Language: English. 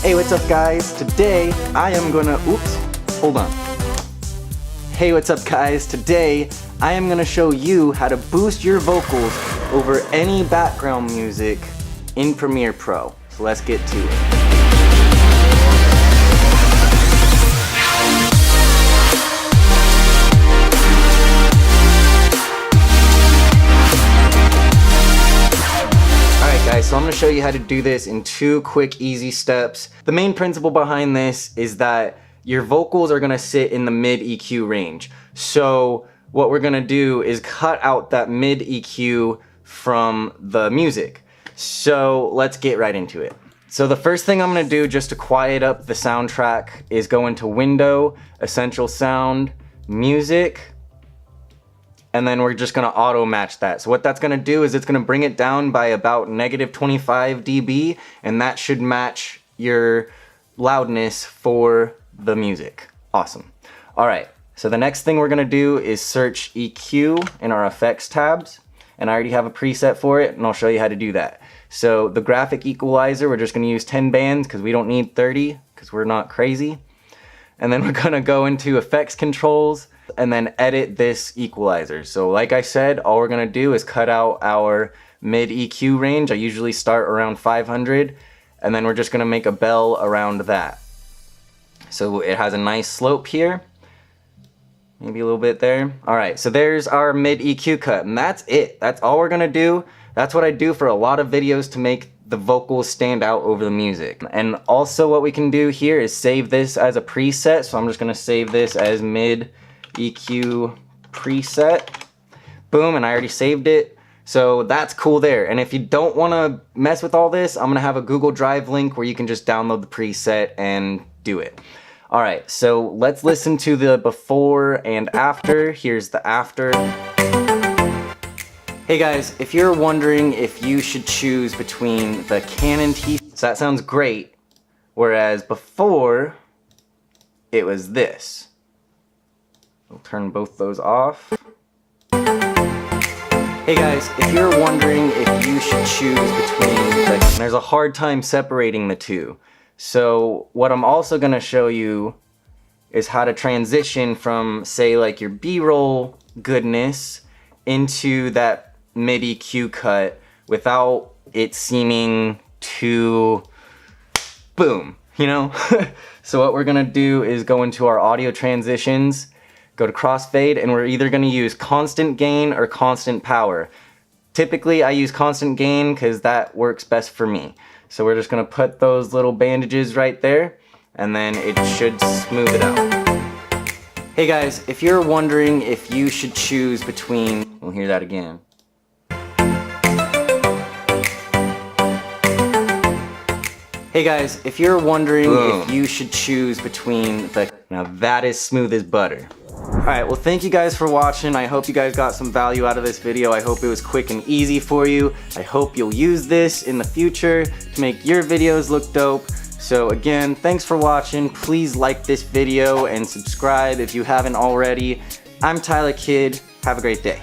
Hey, what's up guys? Today I am gonna, hold on. Hey, what's up guys? Today I am gonna show you how to boost your vocals over any background music in Premiere Pro. So let's get to it. Guys, so I'm going to show you how to do this in 2 quick, easy steps. The main principle behind this is that your vocals are going to sit in the mid EQ range. So what we're going to do is cut out that mid EQ from the music. So let's get right into it. So the first thing I'm going to do just to quiet up the soundtrack is go into Window, Essential Sound, Music, and then we're just gonna auto match that. So what that's gonna do is it's gonna bring it down by about -25 dB, and that should match your loudness for the music. Awesome. All right, so the next thing we're gonna do is search EQ in our effects tabs, and I already have a preset for it, and I'll show you how to do that. So the graphic equalizer, we're just gonna use 10 bands because we don't need 30, because we're not crazy. And then we're gonna go into effects controls, and then edit this equalizer. So like I said, all we're gonna do is cut out our mid EQ range. I usually start around 500, and then we're just gonna make a bell around that. So it has a nice slope here, maybe a little bit there. All right, so there's our mid EQ cut, and that's it. That's all we're gonna do. That's what I do for a lot of videos to make the vocals stand out over the music. And also what we can do here is save this as a preset. So I'm just gonna save this as mid EQ preset. Boom, and I already saved it. So that's cool there. And if you don't wanna mess with all this, I'm gonna have a Google Drive link where you can just download the preset and do it. All right, so let's listen to the before and after. Here's the after. Hey guys, if you're wondering if you should choose between the Canon T7i, so that sounds great, whereas before it was this. We'll turn both those off. Hey guys, if you're wondering if you should choose between there's a hard time separating the two. So what I'm also gonna show you is how to transition from, say, like your B-roll goodness into that mid EQ cut without it seeming too boom, you know? So what we're gonna do is go into our audio transitions, go to crossfade, and we're either gonna use constant gain or constant power. Typically I use constant gain because that works best for me. So we're just gonna put those little bandages right there, and then it should smooth it out. Hey guys, if you're wondering if you should choose between, we'll hear that again. Hey guys, if you're wondering if you should choose between now that is smooth as butter. Alright, well thank you guys for watching. I hope you guys got some value out of this video. I hope it was quick and easy for you. I hope you'll use this in the future to make your videos look dope. So again, thanks for watching. Please like this video and subscribe if you haven't already. I'm Tyler Kidd. Have a great day.